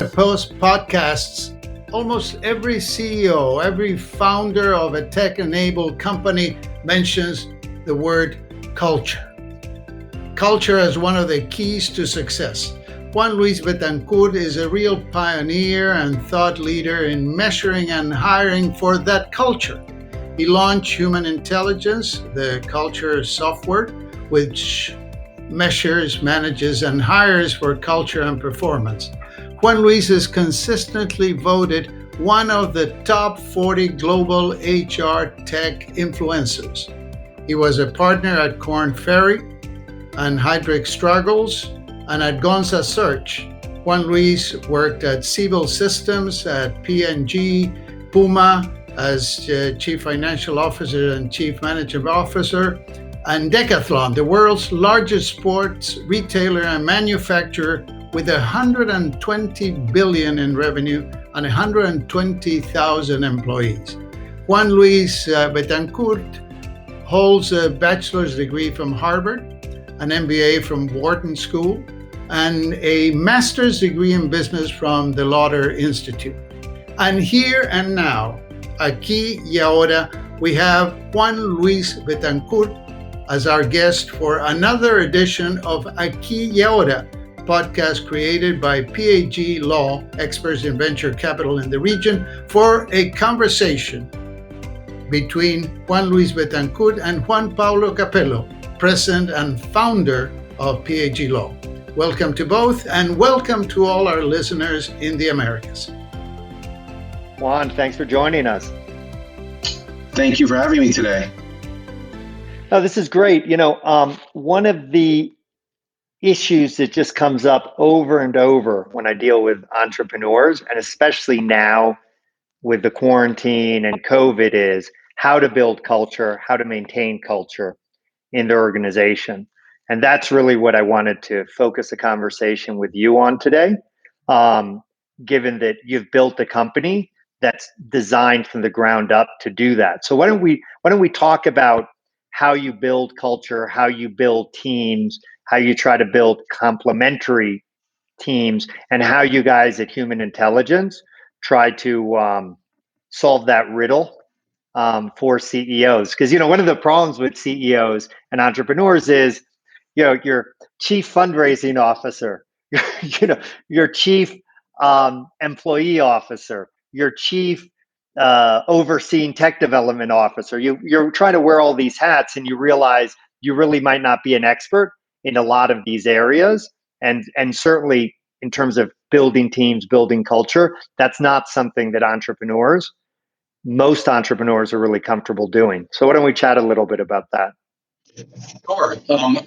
post podcasts, almost every CEO, every founder of a tech-enabled company mentions the word culture. Culture as one of the keys to success. Juan Luis Betancourt is a real pioneer and thought leader in measuring and hiring for that culture. He launched Humantelligence, the culture software, which measures, manages, and hires for culture and performance. Juan Luis is consistently voted one of the top 40 global HR tech influencers. He was a partner at Korn, Ferry and Heidrick&Struggles, and at Gonza Search. Juan Luis worked at Siebel Systems, at P&G, Puma as Chief Financial Officer and Chief Management Officer, and Decathlon, the world's largest sports retailer and manufacturer with 120 billion in revenue and 120,000 employees. Juan Luis Betancourt holds a bachelor's degree from Harvard, an MBA from Wharton School, and a master's degree in business from the Lauder Institute. And here and now, Aqui Ahora, we have Juan Luis Betancourt as our guest for another edition of Aqui Ahora, podcast created by PAG.law, experts in venture capital in the region, for a conversation between Juan Luis Betancourt and Juan Pablo Cappello, president and founder of PAG.law. Welcome to both, and welcome to all our listeners in the Americas. Juan, thanks for joining us. Thank you for having me today. Oh, this is great. One of the issues that just comes up over and over when I deal with entrepreneurs, and especially now with the quarantine and COVID, is how to build culture, how to maintain culture in the organization. And that's really what I wanted to focus the conversation with you on today, given that you've built a company that's designed from the ground up to do that. So why don't we talk about how you build culture, how you build teams, how you try to build complementary teams, and how you guys at Humantelligence try to solve that riddle for CEOs. Because one of the problems with CEOs and entrepreneurs is, your chief fundraising officer, your chief employee officer, your chief overseeing tech development officer. You're trying to wear all these hats, and you realize you really might not be an expert in a lot of these areas. And certainly in terms of building teams, building culture, that's not something that most entrepreneurs are really comfortable doing. So why don't we chat a little bit about that? Sure.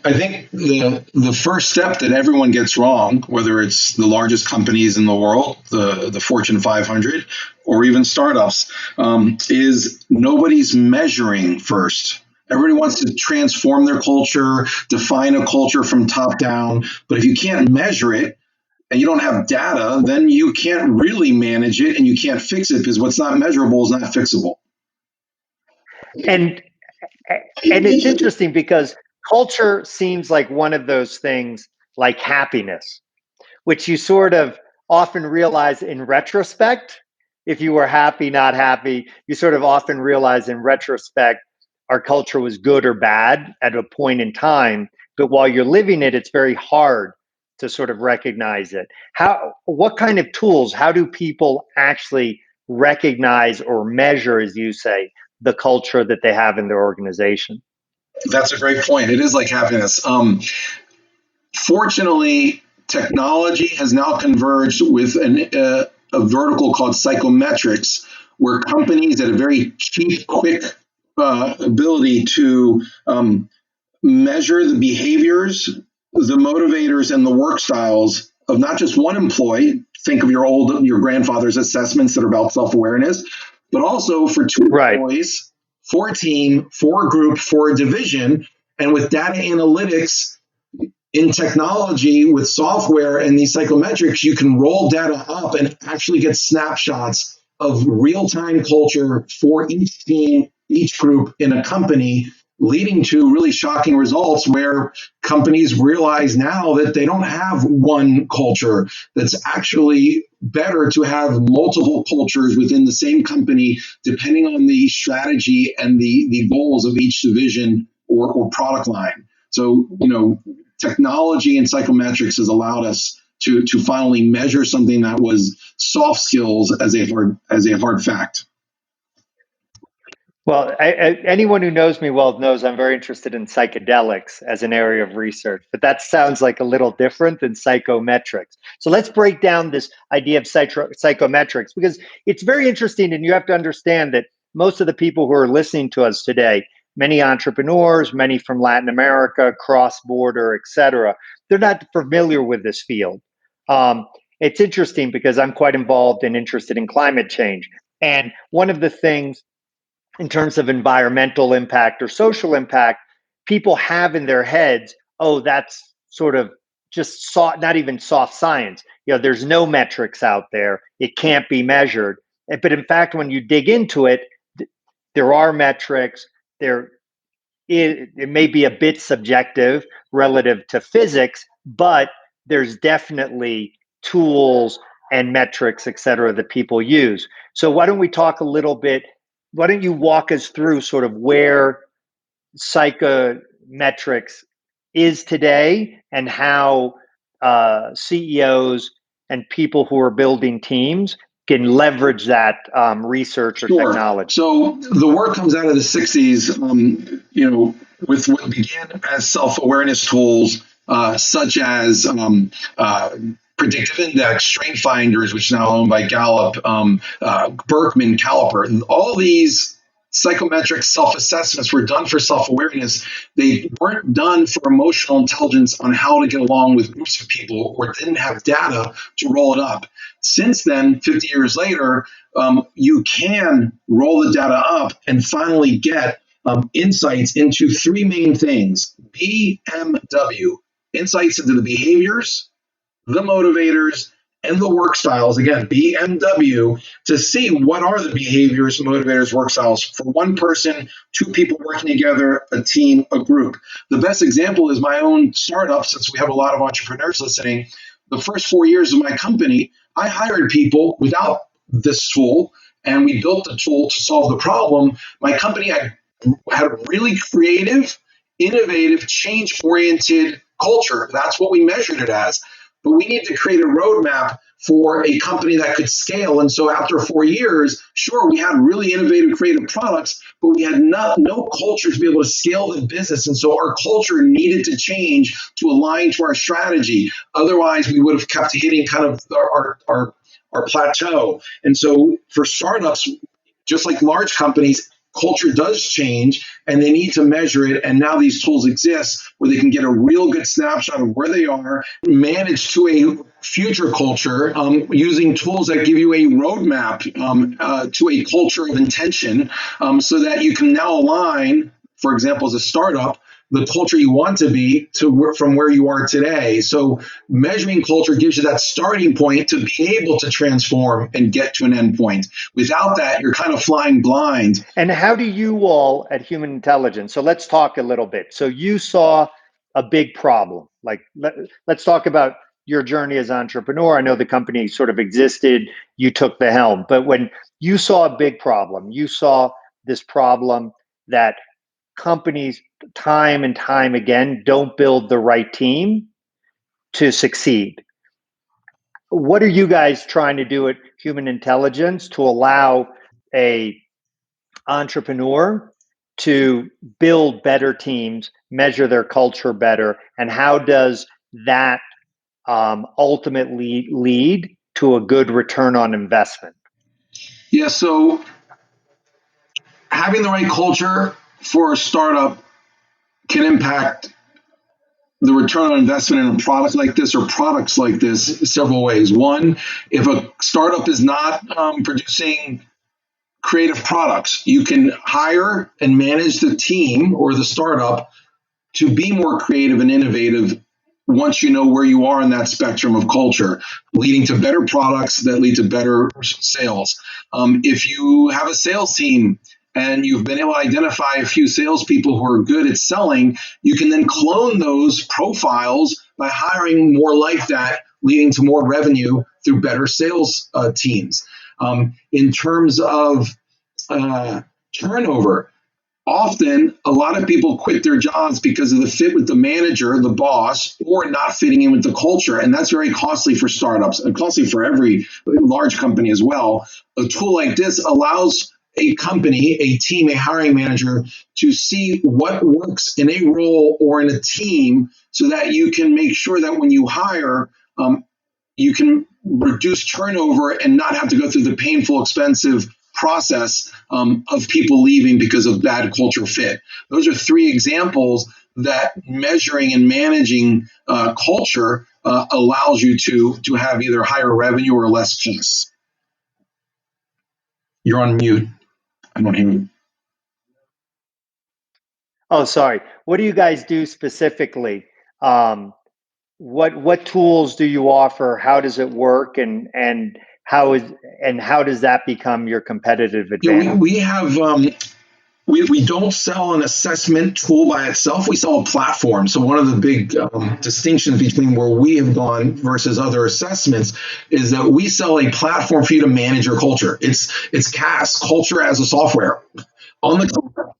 I think the first step that everyone gets wrong, whether it's the largest companies in the world, the Fortune 500, or even startups, is nobody's measuring first. Everybody wants to transform their culture, define a culture from top down. But if you can't measure it and you don't have data, then you can't really manage it and you can't fix it, because what's not measurable is not fixable. And it's interesting because culture seems like one of those things like happiness, which you sort of often realize in retrospect. If you were happy, not happy, you sort of often realize in retrospect our culture was good or bad at a point in time. But while you're living it, it's very hard to sort of recognize it. What kind of tools, how do people actually recognize or measure, as you say, the culture that they have in their organization? That's a great point. It is like happiness. Fortunately, technology has now converged with a vertical called psychometrics, where companies at a very cheap, quick ability to measure the behaviors, the motivators, and the work styles of not just one employee. Think of your grandfather's assessments that are about self-awareness, but also for two employees, for a team, for a group, for a division. And with data analytics in technology, with software and these psychometrics, you can roll data up and actually get snapshots of real-time culture for each team, each group in a company leading to really shocking results where companies realize now that they don't have one culture, that's actually better to have multiple cultures within the same company, depending on the strategy and the goals of each division or product line. So, technology and psychometrics has allowed us to finally measure something that was soft skills as a hard fact. Well, anyone who knows me well knows I'm very interested in psychedelics as an area of research, but that sounds like a little different than psychometrics. So let's break down this idea of psychometrics, because it's very interesting, and you have to understand that most of the people who are listening to us today, many entrepreneurs, many from Latin America, cross-border, et cetera, they're not familiar with this field. It's interesting because I'm quite involved and interested in climate change. And one of the things in terms of environmental impact or social impact, people have in their heads, oh, that's sort of just not even soft science. There's no metrics out there. It can't be measured. But in fact, when you dig into it, there are metrics. It may be a bit subjective relative to physics, but there's definitely tools and metrics, et cetera, that people use. So why don't we talk a little bit? Why don't you walk us through sort of where psychometrics is today and how CEOs and people who are building teams can leverage that research or technology? So the work comes out of the 60s, with what began as self-awareness tools, such as predictive index, strength finders, which is now owned by Gallup, Berkman, Caliper. All these psychometric self-assessments were done for self-awareness. They weren't done for emotional intelligence on how to get along with groups of people, or didn't have data to roll it up. Since then, 50 years later, you can roll the data up and finally get insights into three main things: BMW, insights into the behaviors, the motivators, and the work styles. Again, BMW, to see what are the behaviors, motivators, work styles for one person, two people working together, a team, a group. The best example is my own startup, since we have a lot of entrepreneurs listening. The first 4 years of my company, I hired people without this tool, and we built a tool to solve the problem. My company had a really creative, innovative, change-oriented culture. That's what we measured it as. But we need to create a roadmap for a company that could scale. And so after 4 years, sure, we had really innovative, creative products, but we had no culture to be able to scale the business. And so our culture needed to change to align to our strategy. Otherwise, we would have kept hitting kind of our plateau. And so for startups, just like large companies, culture does change, and they need to measure it. And now these tools exist where they can get a real good snapshot of where they are, manage to a future culture using tools that give you a roadmap to a culture of intention, so that you can now align, for example, as a startup, the culture you want to be from where you are today. So measuring culture gives you that starting point to be able to transform and get to an end point. Without that, you're kind of flying blind. And how do you all at Human Intelligence, so let's talk a little bit. So you saw a big problem. Like, let's talk about your journey as an entrepreneur. I know the company sort of existed, you took the helm, but when you saw a big problem, you saw this problem that companies time and time again don't build the right team to succeed. What are you guys trying to do at Human Intelligence to allow a entrepreneur to build better teams, measure their culture better, and how does that ultimately lead to a good return on investment? Yeah, so having the right culture for a startup can impact the return on investment in a product like this or products like this several ways. One, if a startup is not producing creative products, you can hire and manage the team or the startup to be more creative and innovative once you know where you are in that spectrum of culture, leading to better products that lead to better sales. If you have a sales team and you've been able to identify a few salespeople who are good at selling, you can then clone those profiles by hiring more like that, leading to more revenue through better sales teams. In terms of turnover, often a lot of people quit their jobs because of the fit with the manager, the boss, or not fitting in with the culture. And that's very costly for startups and costly for every large company as well. A tool like this allows a company, a team, a hiring manager to see what works in a role or in a team so that you can make sure that when you hire, you can reduce turnover and not have to go through the painful, expensive process of people leaving because of bad culture fit. Those are three examples that measuring and managing culture allows you to have either higher revenue or less costs. You're on mute. I don't hear you. Oh, sorry. What do you guys do specifically? What tools do you offer? How does it work? And how does that become your competitive advantage? Yeah, we have we don't sell an assessment tool by itself. We sell a platform. So one of the big distinctions between where we have gone versus other assessments is that we sell a platform for you to manage your culture. It's CAS, culture as a software. On the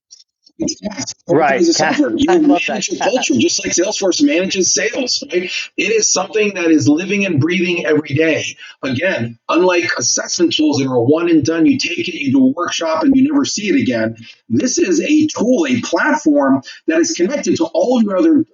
Right. You manage your culture just like Salesforce manages sales, right? It is something that is living and breathing every day. Again, unlike assessment tools that are a one and done, you take it, you do a workshop, and you never see it again. This is a tool, a platform that is connected to all of your other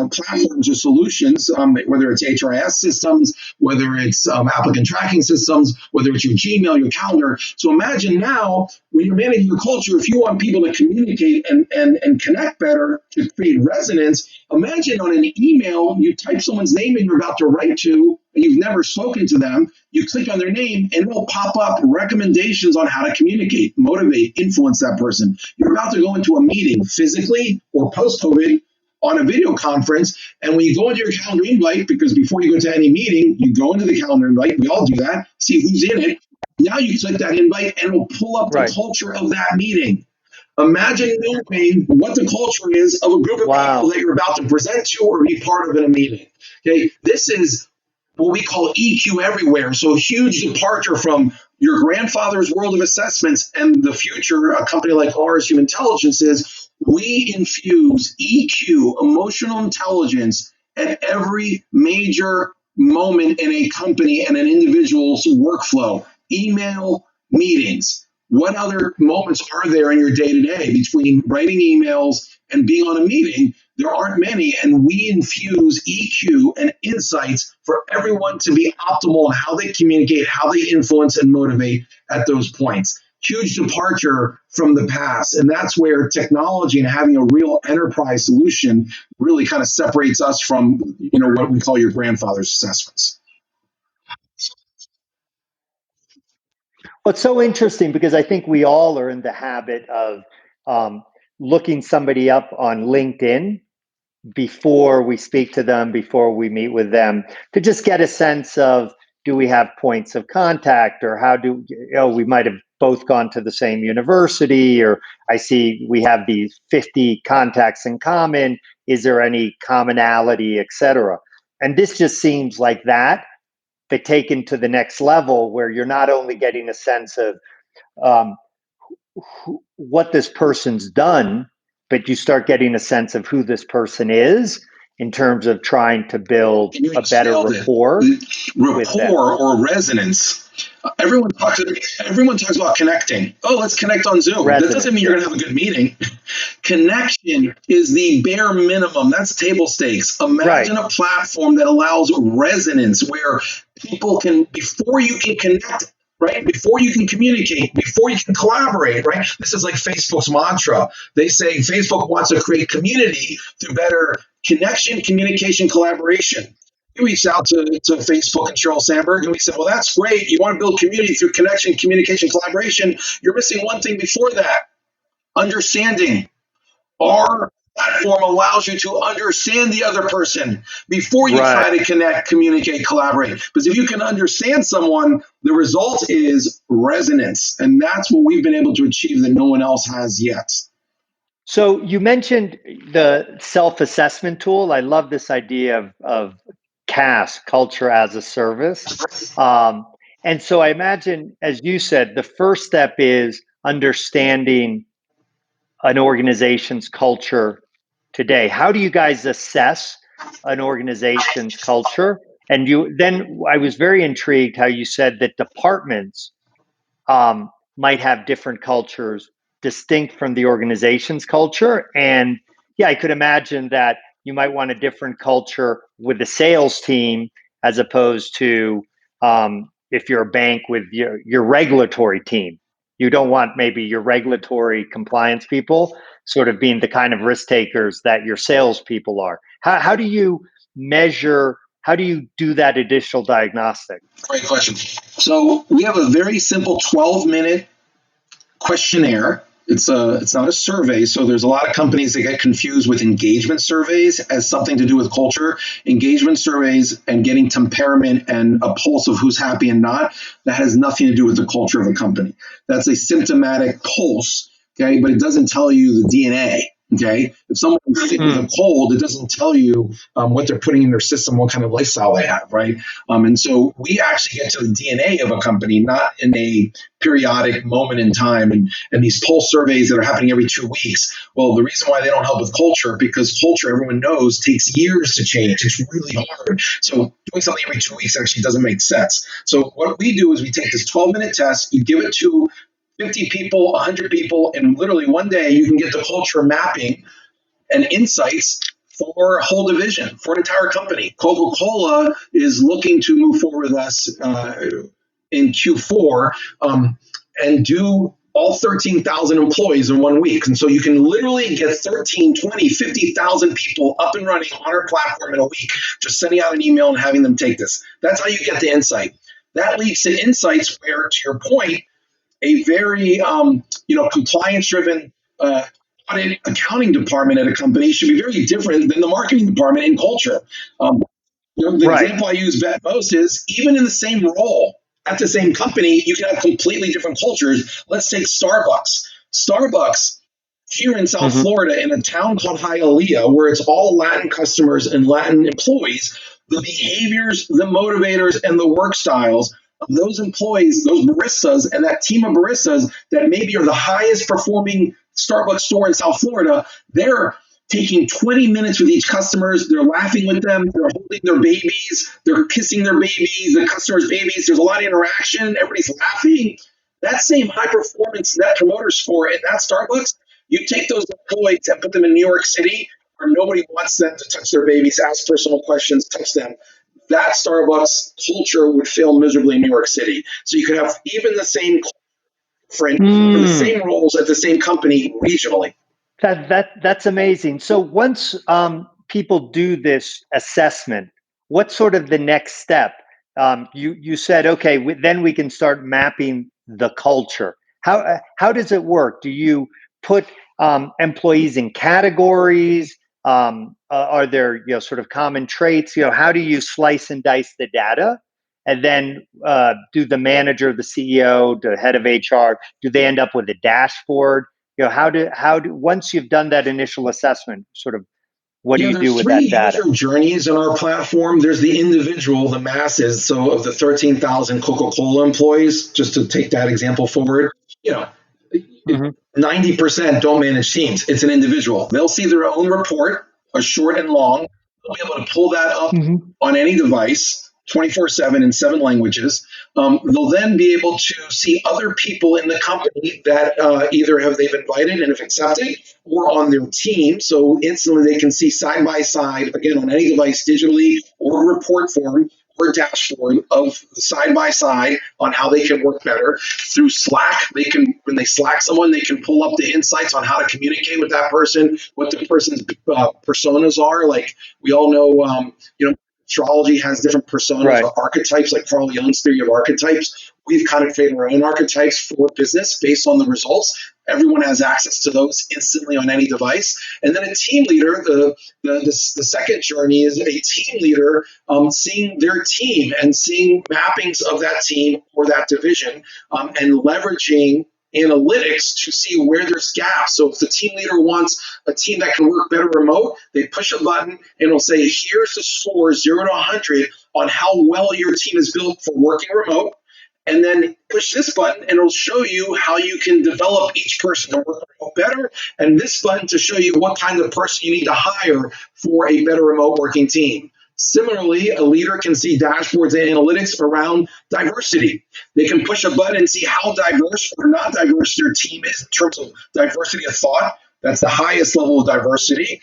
platforms or solutions, whether it's HRIS systems, whether it's applicant tracking systems, whether it's your Gmail, your calendar. So imagine now when you're managing your culture, if you want people to communicate and connect better to create resonance, imagine on an email, you type someone's name and you're about to write to, and you've never spoken to them, you click on their name and it'll pop up recommendations on how to communicate, motivate, influence that person. You're about to go into a meeting physically or post-COVID on a video conference, and when you go into your calendar invite, because before you go to any meeting, you go into the calendar invite, we all do that, see who's in it. Now you click that invite and it'll pull up the culture of that meeting. Imagine knowing what the culture is of a group of people that you're about to present to or be part of in a meeting. Okay, this is what we call EQ everywhere. So a huge departure from your grandfather's world of assessments and the future, a company like ours, Humantelligence, is we infuse EQ, emotional intelligence, at every major moment in a company and an individual's workflow. Email, meetings. What other moments are there in your day-to-day between writing emails and being on a meeting? There aren't many, and we infuse EQ and insights for everyone to be optimal in how they communicate, how they influence and motivate at those points. Huge departure from the past, and that's where technology and having a real enterprise solution really kind of separates us from, what we call your grandfather's assessments. Well, it's so interesting because I think we all are in the habit of looking somebody up on LinkedIn before we speak to them, before we meet with them, to just get a sense of, do we have points of contact, or how do we might have both gone to the same university, or I see we have these 50 contacts in common. Is there any commonality, etc.? And this just seems like that, but taken to the next level, where you're not only getting a sense of what this person's done, but you start getting a sense of who this person is in terms of trying to build a better rapport or resonance. Everyone talks about connecting. Oh, let's connect on Zoom. That doesn't mean you're going to have a good meeting. Connection is the bare minimum. That's table stakes. Imagine a platform that allows resonance, where people can, before you can connect, right? Before you can communicate, before you can collaborate, right? This is like Facebook's mantra. They say Facebook wants to create community through better connection, communication, collaboration. We reached out to Facebook and Sheryl Sandberg, and we said, well, that's great. You want to build community through connection, communication, collaboration. You're missing one thing before that: understanding. Are Platform allows you to understand the other person before you Right. try to connect, communicate, collaborate. Because if you can understand someone, the result is resonance. And that's what we've been able to achieve that no one else has yet. So you mentioned the self-assessment tool. I love this idea of CAS, culture as a service. And so I imagine, as you said, the first step is understanding an organization's culture today. How do you guys assess an organization's culture? And then I was very intrigued how you said that departments might have different cultures distinct from the organization's culture. And yeah, I could imagine that you might want a different culture with the sales team as opposed to if you're a bank with your regulatory team. You don't want maybe your regulatory compliance people sort of being the kind of risk takers that your salespeople are. How do you measure? How do you do that additional diagnostic? Great question. So we have a very simple 12-minute questionnaire. It's not a survey, so there's a lot of companies that get confused with engagement surveys as something to do with culture. Engagement surveys and getting temperament and a pulse of who's happy and not, that has nothing to do with the culture of a company. That's a symptomatic pulse, okay, but it doesn't tell you the DNA. Okay, if someone's sick with a cold, it doesn't tell you what they're putting in their system, what kind of lifestyle they have, right? And so we actually get to the DNA of a company, not in a periodic moment in time. And these pulse surveys that are happening every 2 weeks, well, the reason why they don't help with culture, because culture, everyone knows, takes years to change. It's really hard. So doing something every 2 weeks actually doesn't make sense. So what we do is we take this 12-minute test, you give it to 50 people, 100 people, and literally one day you can get the culture mapping and insights for a whole division, for an entire company. Coca-Cola is looking to move forward with us in Q4 and do all 13,000 employees in 1 week. And so you can literally get 13, 20, 50,000 people up and running on our platform in a week, just sending out an email and having them take this. That's how you get the insight. That leads to insights where, to your point, a very compliance-driven audit accounting department at a company should be very different than the marketing department in culture. The example I use most is even in the same role at the same company, you can have completely different cultures. Let's take Starbucks. Starbucks here in South Florida, in a town called Hialeah, where it's all Latin customers and Latin employees, the behaviors, the motivators, and the work styles of those employees, those baristas, and that team of baristas that maybe are the highest performing Starbucks store in South Florida, they're taking 20 minutes with each customers. They're laughing with them. They're holding their babies. They're kissing their babies, the customers' babies. There's a lot of interaction. Everybody's laughing. That same high performance net promoter score in that Starbucks, you take those employees and put them in New York City where nobody wants them to touch their babies, ask personal questions, touch them. That Starbucks culture would fail miserably in New York City. So you could have even the same for the same roles at the same company regionally. That's amazing. So once people do this assessment, what's sort of the next step? You said, okay, then we can start mapping the culture. How does it work? Do you put employees in categories? Are there sort of common traits? How do you slice and dice the data? And then do the manager, the CEO, the head of HR, do they end up with a dashboard? How do once you've done that initial assessment, sort of what do you do with that data? There's 3 user journeys on our platform. There's the individual, the masses. So of the 13,000 Coca-Cola employees, just to take that example forward, 90% don't manage teams. It's an individual. They'll see their own report, a short and long. They'll be able to pull that up on any device, 24/7 in 7 languages. They'll then be able to see other people in the company that either they've invited and have accepted or on their team. So instantly they can see side by side, again, on any device digitally or report form or dashboard of side by side on how they can work better. Through Slack, when they Slack someone, they can pull up the insights on how to communicate with that person, what the person's personas are. Like we all know, astrology has different personas or archetypes, like Carl Jung's theory of archetypes. We've kind of created our own archetypes for business based on the results. everyone has access to those instantly on any device. And then a team leader, the second journey is a team leader seeing their team and seeing mappings of that team or that division, and leveraging analytics to see where there's gaps. So if the team leader wants a team that can work better remote, they push a button and it'll say, here's the score 0 to 100 on how well your team is built for working remote. And then push this button and it'll show you how you can develop each person to work remote better. And this button to show you what kind of person you need to hire for a better remote working team. Similarly, a leader can see dashboards and analytics around diversity. They can push a button and see how diverse or not diverse their team is in terms of diversity of thought. That's the highest level of diversity.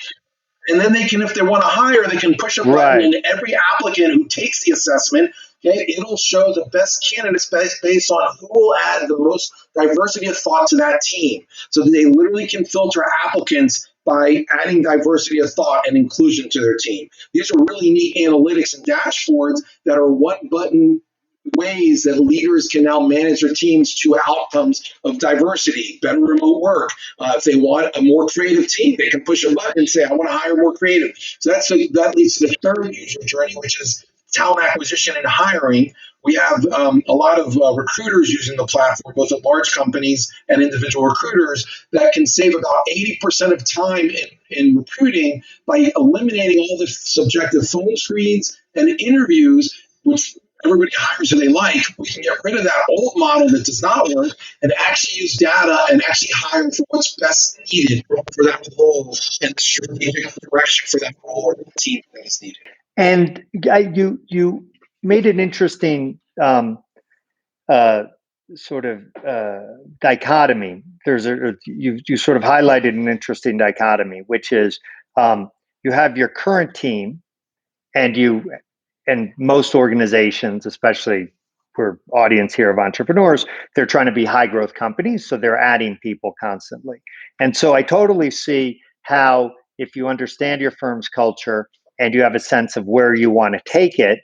And then they can, if they want to hire, they can push a button, and every applicant who takes the assessment, okay, it'll show the best candidates based on who will add the most diversity of thought to that team. So they literally can filter applicants by adding diversity of thought and inclusion to their team. These are really neat analytics and dashboards that are one-button ways that leaders can now manage their teams to outcomes of diversity, better remote work. If they want a more creative team, they can push a button and say, I want to hire more creative. So that leads to the third user journey, which is talent acquisition and hiring. We have a lot of recruiters using the platform, both at large companies and individual recruiters, that can save about 80% of time in recruiting by eliminating all the subjective phone screens and interviews, which everybody hires who they like. We can get rid of that old model that does not work and actually use data and actually hire for what's best needed for that role and the strategic direction for that role or the team that is needed. And you made an interesting sort of dichotomy. You sort of highlighted an interesting dichotomy, which is you have your current team, and most organizations, especially for audience here of entrepreneurs, they're trying to be high growth companies, so they're adding people constantly. And so I totally see how, if you understand your firm's culture and you have a sense of where you want to take it,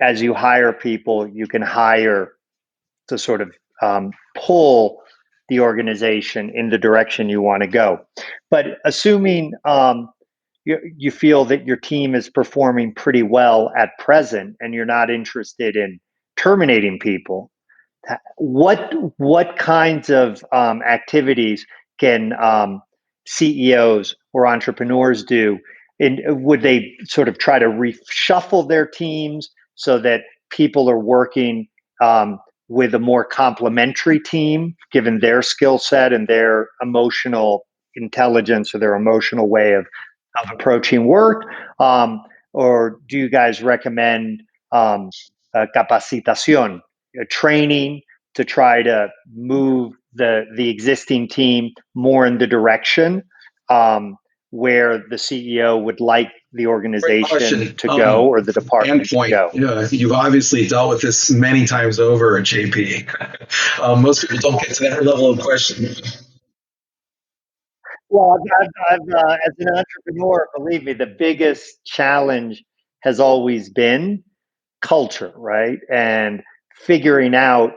as you hire people, you can hire to sort of pull the organization in the direction you want to go. But assuming you feel that your team is performing pretty well at present and you're not interested in terminating people, what kinds of activities can CEOs or entrepreneurs do? Would they sort of try to reshuffle their teams so that people are working with a more complementary team, given their skill set and their emotional intelligence or their emotional way of approaching work? Or do you guys recommend capacitación, training to try to move the existing team more in the direction where the CEO would like the organization to go or the department to go? Yeah, you've obviously dealt with this many times over, JP. Most people don't get to that level of question. Well, I've as an entrepreneur, believe me, the biggest challenge has always been culture, right? And figuring out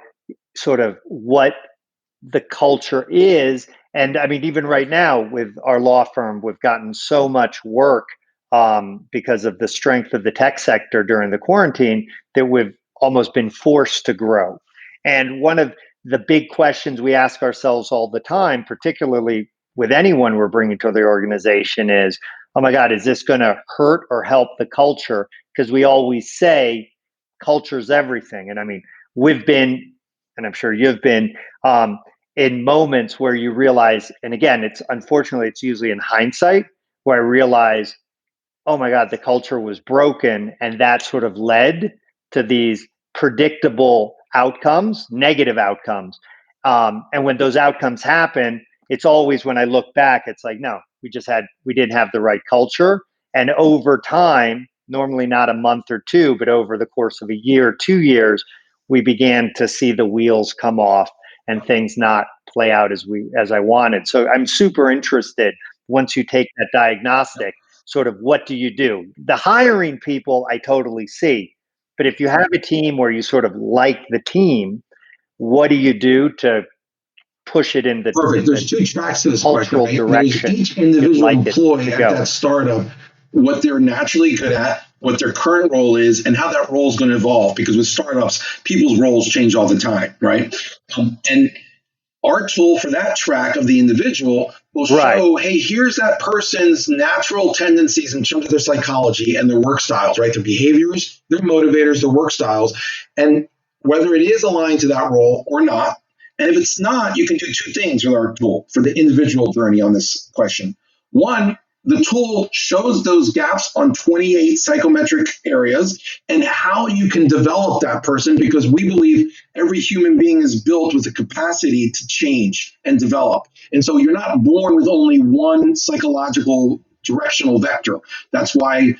sort of what the culture is. And I mean, even right now with our law firm, we've gotten so much work because of the strength of the tech sector during the quarantine that we've almost been forced to grow. And one of the big questions we ask ourselves all the time, particularly with anyone we're bringing to the organization, is, oh my God, is this going to hurt or help the culture? Because we always say culture is everything. And I mean, we've been, and I'm sure you've been, in moments where you realize, and again, unfortunately, it's usually in hindsight, where I realize, oh my God, the culture was broken. And that sort of led to these predictable outcomes, negative outcomes. And when those outcomes happen, it's always, when I look back, it's like, no, we didn't have the right culture. And over time, normally not a month or two, but over the course of a year, 2 years, we began to see the wheels come off and things not play out as I wanted. So I'm super interested, once you take that diagnostic, sort of what do you do? The hiring people, I totally see. But if you have a team where you sort of like the team, what do you do to push it in the Perfect. There's two tracks to this question, cultural right? direction. There's each individual you'd like it employee to at go. that startup, what they're naturally good at, what their current role is, and how that role is going to evolve. Because with startups, people's roles change all the time, right? And our tool for that track of the individual will show, hey, here's that person's natural tendencies in terms of their psychology and their work styles, right? Their behaviors, their motivators, their work styles, and whether it is aligned to that role or not. And if it's not, you can do two things with our tool for the individual journey on this question. One, the tool shows those gaps on 28 psychometric areas and how you can develop that person, because we believe every human being is built with the capacity to change and develop. And so you're not born with only one psychological directional vector. That's why,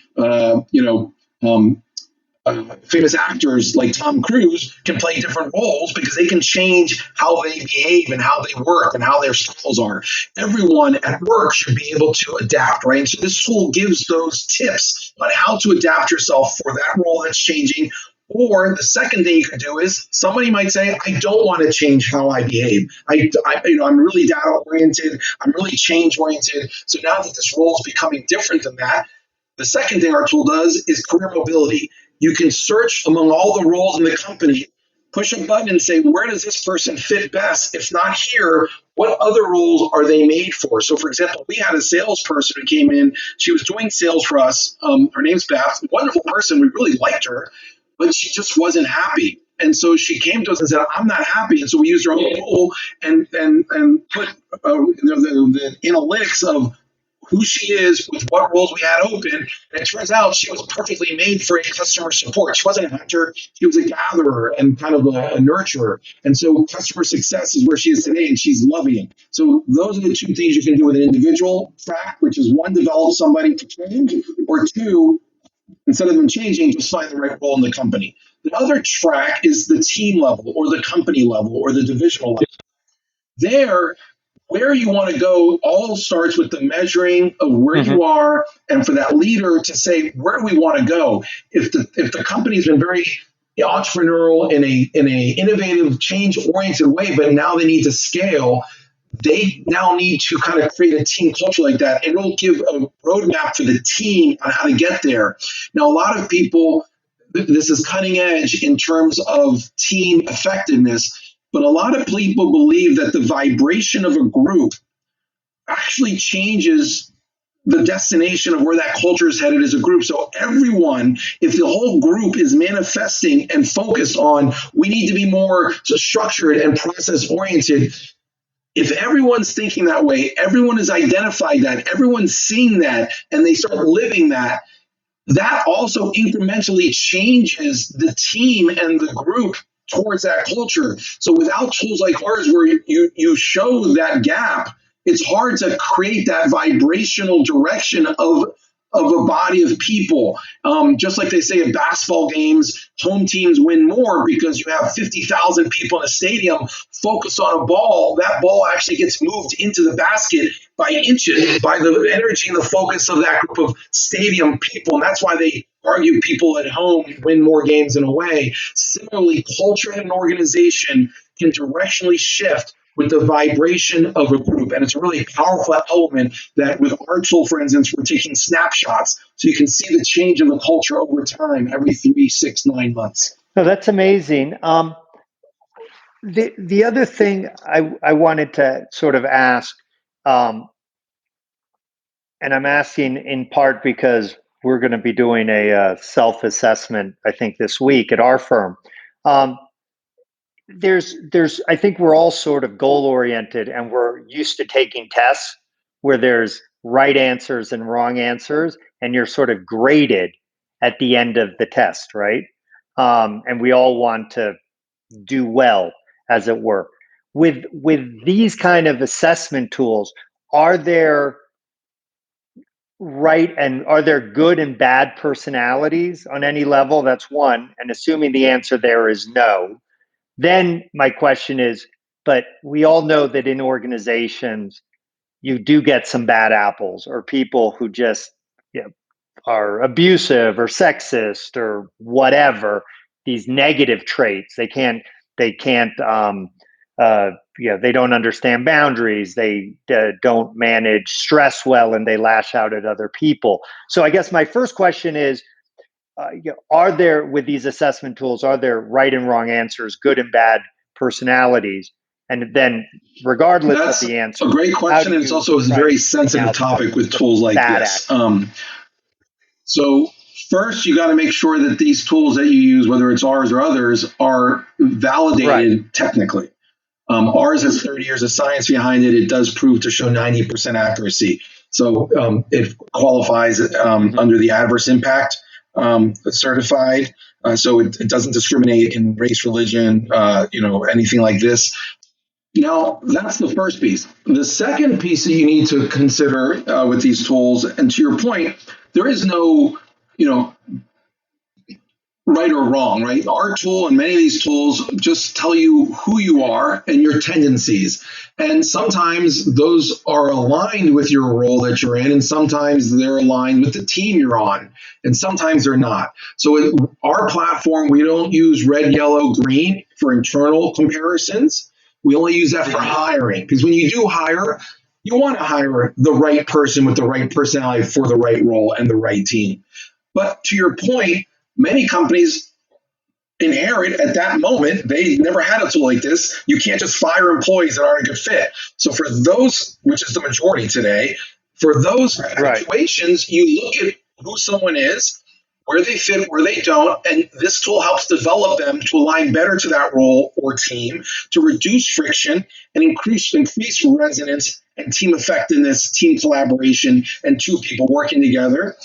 famous actors like Tom Cruise can play different roles because they can change how they behave and how they work and how their styles are. Everyone at work should be able to adapt, right? And so this tool gives those tips on how to adapt yourself for that role that's changing. Or the second thing you can do is somebody might say, I don't want to change how I behave. I'm really data oriented. I'm really change oriented. So now that this role is becoming different than that, the second thing our tool does is career mobility. You can search among all the roles in the company, push a button and say, where does this person fit best? If not here, what other roles are they made for? So, for example, we had a salesperson who came in. She was doing sales for us. Her name's Beth. Wonderful person. We really liked her, but she just wasn't happy. And so she came to us and said, I'm not happy. And so we used our own tool and put the analytics of who she is with what roles we had open. And it turns out she was perfectly made for a customer support. She wasn't a hunter. She was a gatherer and kind of a nurturer. And so customer success is where she is today, and she's loving it. So those are the two things you can do with an individual track, which is one, develop somebody to change, or two, instead of them changing, just find the right role in the company. The other track is the team level or the company level or the divisional level. There, where you want to go all starts with the measuring of where you are, and for that leader to say, where do we want to go? If the company's been very entrepreneurial in a innovative, change-oriented way, but now they need to scale, they now need to kind of create a team culture like that, and it'll give a roadmap for the team on how to get there. Now, a lot of people, this is cutting edge in terms of team effectiveness, but a lot of people believe that the vibration of a group actually changes the destination of where that culture is headed as a group. So everyone, if the whole group is manifesting and focused on, we need to be more structured and process oriented. If everyone's thinking that way, everyone has identified that, everyone's seeing that, and they start living that, that also incrementally changes the team and the group towards that culture. So without tools like ours where you show that gap, it's hard to create that vibrational direction of a body of people. Just like they say at basketball games, home teams win more because you have 50,000 people in a stadium focused on a ball. That ball actually gets moved into the basket by inches, by the energy and the focus of that group of stadium people. And that's why they argue people at home win more games than away. Similarly, culture in an organization can directionally shift with the vibration of a group. And it's a really powerful element that with our tool, for instance, we're taking snapshots so you can see the change in the culture over time every 3, 6, 9 months. No, that's amazing. The other thing I wanted to sort of ask, and I'm asking in part because we're going to be doing a self-assessment, I think, this week at our firm. I think we're all sort of goal-oriented, and we're used to taking tests where there's right answers and wrong answers, and you're sort of graded at the end of the test, right? And we all want to do well, as it were. With these kind of assessment tools, are there good and bad personalities on any level? That's one. And assuming the answer there is no, then my question is, but we all know that in organizations, you do get some bad apples or people who just are abusive or sexist or whatever, these negative traits. They can't they don't understand boundaries, they don't manage stress well, and they lash out at other people. So I guess my first question is, are there, with these assessment tools, are there right and wrong answers, good and bad personalities? And then regardless That's of the answer, a great question, and it's also a very sensitive topic with tools like this. So first, you got to make sure that these tools that you use, whether it's ours or others, are validated technically. Ours has 30 years of science behind it. It does prove to show 90% accuracy. So it qualifies under the adverse impact certified. So it doesn't discriminate in race, religion, anything like this. Now, that's the first piece. The second piece that you need to consider with these tools, and to your point, there is no, right or wrong, right? Our tool and many of these tools just tell you who you are and your tendencies. And sometimes those are aligned with your role that you're in, and sometimes they're aligned with the team you're on, and sometimes they're not. So our platform, we don't use red, yellow, green for internal comparisons. We only use that for hiring, because when you do hire, you want to hire the right person with the right personality for the right role and the right team. But to your point, many companies inherit at that moment, they never had a tool like this. You can't just fire employees that aren't a good fit. So for those, which is the majority today, for those situations, you look at who someone is, where they fit, where they don't, and this tool helps develop them to align better to that role or team, to reduce friction and increase resonance and team effectiveness, team collaboration, and two people working together.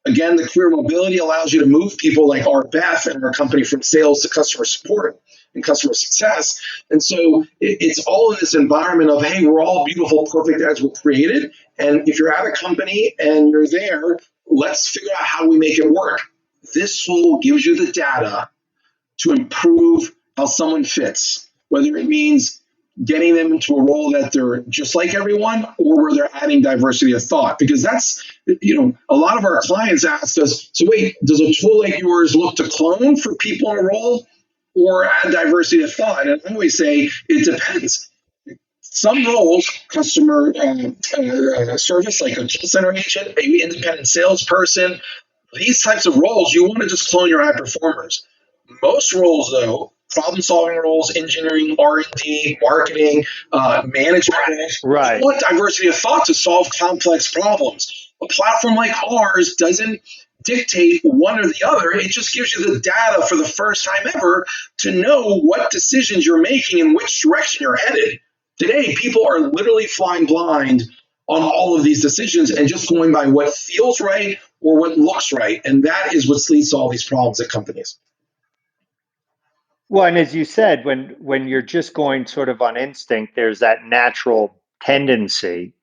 Again, the career mobility allows you to move people like our Beth and our company from sales to customer support and customer success. And so it's all in this environment of, hey, we're all beautiful, perfect as we're created. And if you're at a company and you're there, let's figure out how we make it work. This tool gives you the data to improve how someone fits, whether it means getting them into a role that they're just like everyone, or where they're adding diversity of thought. Because that's, a lot of our clients ask us, so wait, does a tool like yours look to clone for people in a role or add diversity of thought? And I always say, it depends. Some roles, customer service, like a call center agent, maybe independent salesperson, these types of roles, you want to just clone your high performers. Most roles, though, problem-solving roles, engineering, R&D, marketing, management roles, you want diversity of thought to solve complex problems. A platform like ours doesn't dictate one or the other. It just gives you the data for the first time ever to know what decisions you're making and which direction you're headed. Today, people are literally flying blind on all of these decisions and just going by what feels right or what looks right. And that is what leads to all these problems at companies. Well, and as you said, when you're just going sort of on instinct, there's that natural tendency,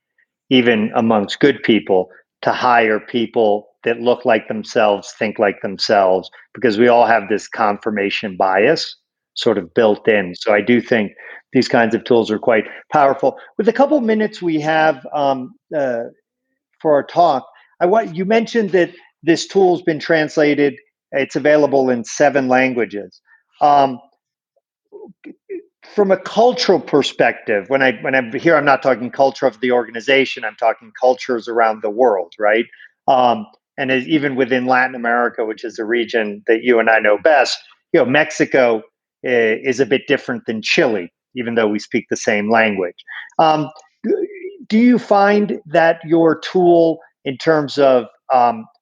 even amongst good people, to hire people that look like themselves, think like themselves, because we all have this confirmation bias sort of built in. So I do think these kinds of tools are quite powerful. With a couple minutes we have for our talk, you mentioned that this tool's been translated. It's available in 7 languages. From a cultural perspective, when I'm here, I'm not talking culture of the organization. I'm talking cultures around the world, right? And even within Latin America, which is a region that you and I know best, Mexico is a bit different than Chile, even though we speak the same language. Do you find that your tool, in terms of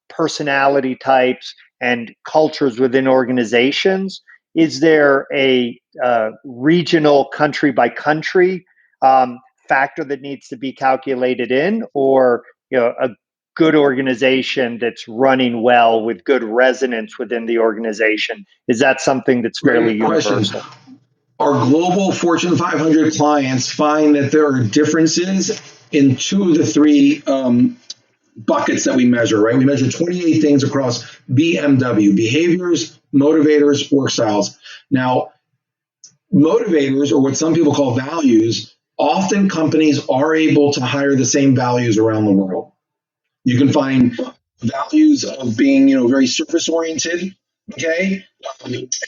personality types and cultures within organizations, is there a regional, country by country factor that needs to be calculated in, or a good organization that's running well with good resonance within the organization? Is that something that's fairly universal? Our global Fortune 500 clients find that there are differences in 2 of the 3 buckets that we measure, right? We measure 28 things across BMW, behaviors, motivators, work styles. Now, motivators, or what some people call values, often companies are able to hire the same values around the world. You can find values of being, very service-oriented, okay,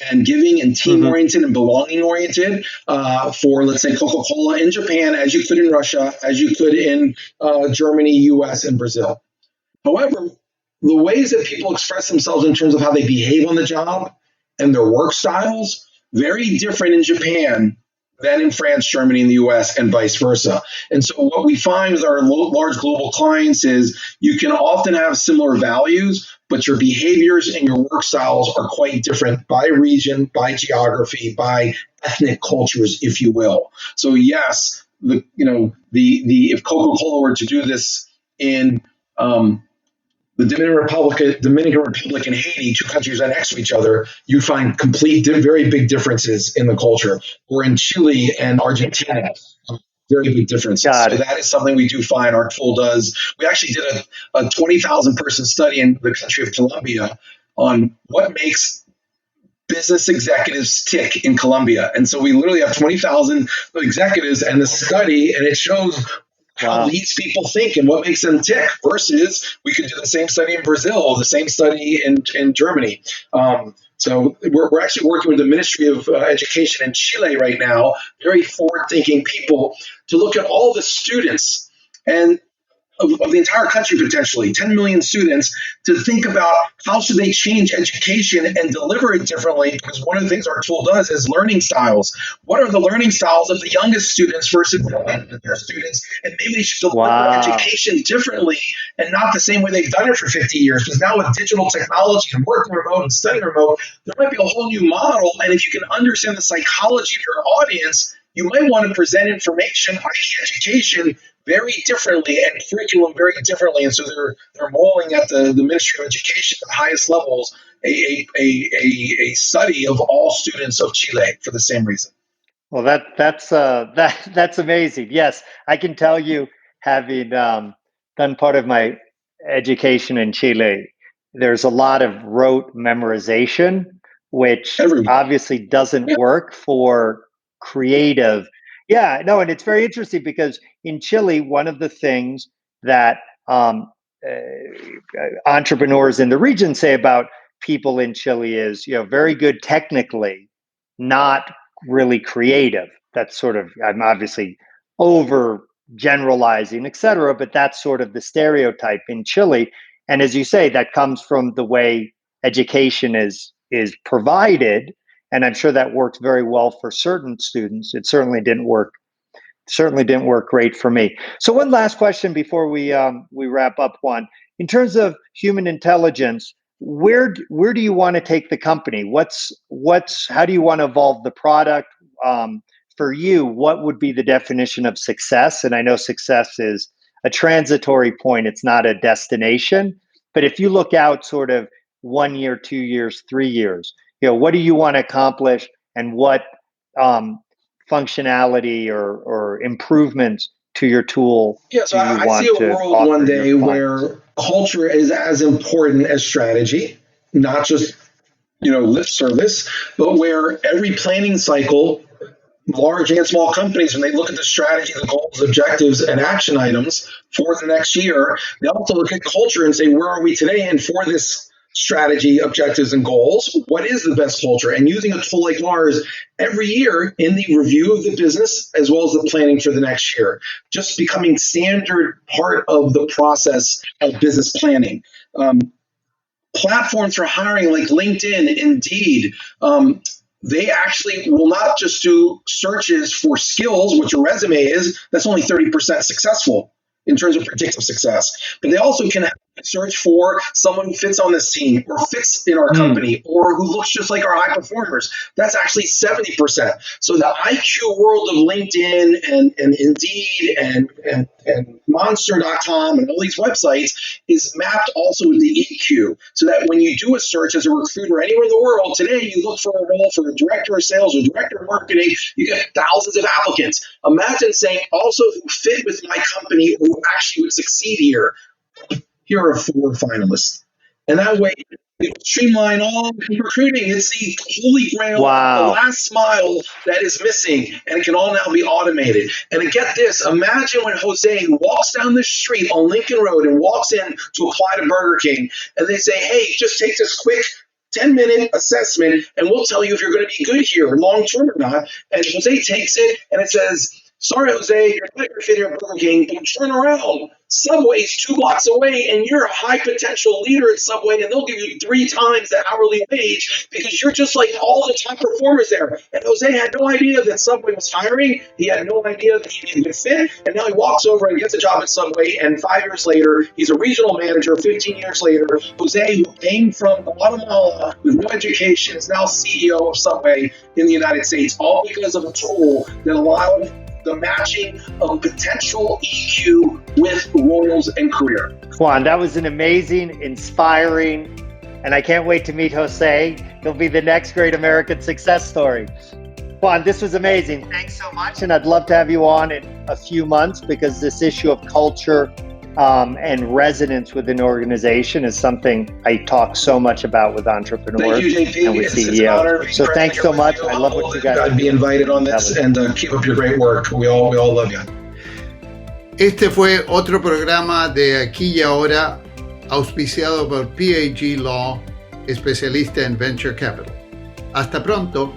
and giving and team oriented and belonging oriented for, let's say, Coca-Cola in Japan, as you could in Russia, as you could in Germany, US, and Brazil. However, the ways that people express themselves in terms of how they behave on the job and their work styles, very different in Japan than in France, Germany, and the US, and vice versa. And so what we find with our large global clients is you can often have similar values, but your behaviors and your work styles are quite different by region, by geography, by ethnic cultures, if you will. So yes, if Coca-Cola were to do this in the Dominican Republic and Haiti, two countries right next to each other, you find very big differences in the culture. Or in Chile and Argentina, very big differences. So that is something we do find our tool does. We actually did a 20,000 person study in the country of Colombia on what makes business executives tick in Colombia. And so we literally have 20,000 executives and the study, and it shows how these people think and what makes them tick versus we could do the same study in Brazil, the same study in Germany. So we're actually working with the Ministry of Education in Chile right now, very forward-thinking people, to look at all the students and of the entire country, potentially 10 million students, to think about how should they change education and deliver it differently, because one of the things our tool does is learning styles. What are the learning styles of the youngest students versus their students, and maybe they should deliver education differently and not the same way they've done it for 50 years, because now with digital technology and working remote and studying remote, there might be a whole new model. And if you can understand the psychology of your audience, you might want to present information, education, very differently and curriculum very differently. And so they're molding at the Ministry of Education at the highest levels a study of all students of Chile for the same reason. Well, that's amazing. Yes, I can tell you, having done part of my education in Chile, there's a lot of rote memorization, which obviously doesn't work for creative. Yeah, no, and it's very interesting because in Chile, one of the things that entrepreneurs in the region say about people in Chile is, very good technically, not really creative. That's sort of, I'm obviously over generalizing, et cetera, but that's sort of the stereotype in Chile. And as you say, that comes from the way education is provided. And I'm sure that works very well for certain students. It certainly didn't work great for me. So one last question before we wrap up, Juan. In terms of human intelligence, where do you want to take the company? How do you want to evolve the product? For you, what would be the definition of success? And I know success is a transitory point; it's not a destination. But if you look out, sort of 1 year, 2 years, 3 years, what do you want to accomplish, and what functionality or improvements to your tool? Yeah, so I see a world one day where culture is as important as strategy, not just lip service, but where every planning cycle, large and small companies, when they look at the strategy, the goals, objectives, and action items for the next year, they also look at culture and say, where are we today? And for this strategy, objectives, and goals, what is the best culture? And using a tool like ours every year in the review of the business as well as the planning for the next year, just becoming standard part of the process of business planning. Platforms for hiring like LinkedIn, Indeed, they actually will not just do searches for skills, which a resume is. That's only 30% successful in terms of predictive success. But they also can search for someone who fits on this team or fits in our company or who looks just like our high performers. That's actually 70%. So the IQ world of LinkedIn and Indeed and Monster.com and all these websites is mapped also with the EQ, so that when you do a search as a recruiter anywhere in the world, today you look for a role for a director of sales or director of marketing, you get thousands of applicants. Imagine saying also who fit with my company or who actually would succeed here. Here are 4 finalists. And that way, you streamline all recruiting. It's the holy grail, the last mile that is missing, and it can all now be automated. And to get this, imagine when Jose walks down the street on Lincoln Road and walks in to apply to Burger King, and they say, hey, just take this quick 10-minute assessment, and we'll tell you if you're going to be good here long term or not. And Jose takes it, and it says, sorry, Jose, you're not going to fit here at Burger King, but turn around. Subway's 2 blocks away, and you're a high potential leader at Subway, and they'll give you 3 times the hourly wage because you're just like all the top performers there. And Jose had no idea that Subway was hiring. He had no idea that he'd be a good fit. And now he walks over and gets a job at Subway, and 5 years later, he's a regional manager. 15 years later, Jose, who came from Guatemala with no education, is now CEO of Subway in the United States, all because of a tool that allowed the matching of potential EQ with roles and career. Juan, that was an amazing, inspiring, and I can't wait to meet Jose. He'll be the next great American success story. Juan, this was amazing. Thanks so much. And I'd love to have you on in a few months because this issue of culture and resonance within an organization is something I talk so much about with entrepreneurs. Thank you, JP. And with It's CEOs. an honor. So thanks so much. I love what you guys do. Be invited on this and keep up your great work. We all love you. Este fue otro programa de Aquí y Ahora, auspiciado por PAG.law, especialista en Venture Capital. Hasta pronto.